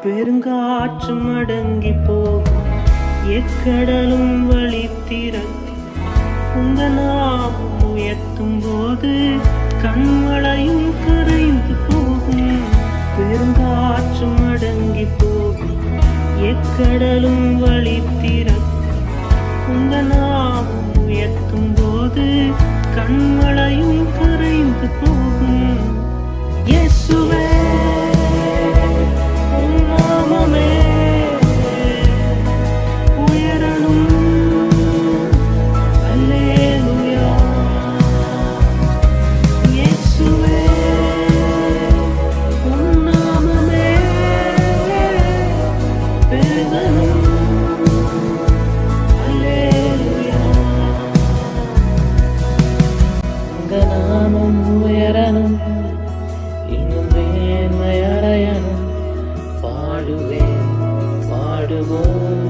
பெருங்காற்றும் அடங்கி போகும், எக்கடலும் வழி திறக்கும். உங்க நாமம் உயர்த்தும் போது கண்மலையும் கரைந்து போகும். பெருங்காற்றும் அடங்கி போகும், எக்கடலும் வழி திறக்கும். உங்க நாமம் உயர்த்தும் போது கண்மலையும் கரைந்து போகும். இயேசுவே உம் நாமமே உயரணும். அல்லேலூயா. இயேசுவே உம் நாமமே பெருகணும். அல்லேலூயா. உங்க நாமம் உயரணும், இன்னும் மேன்மை அடையணும். பாடுவேன் பாடுவோம்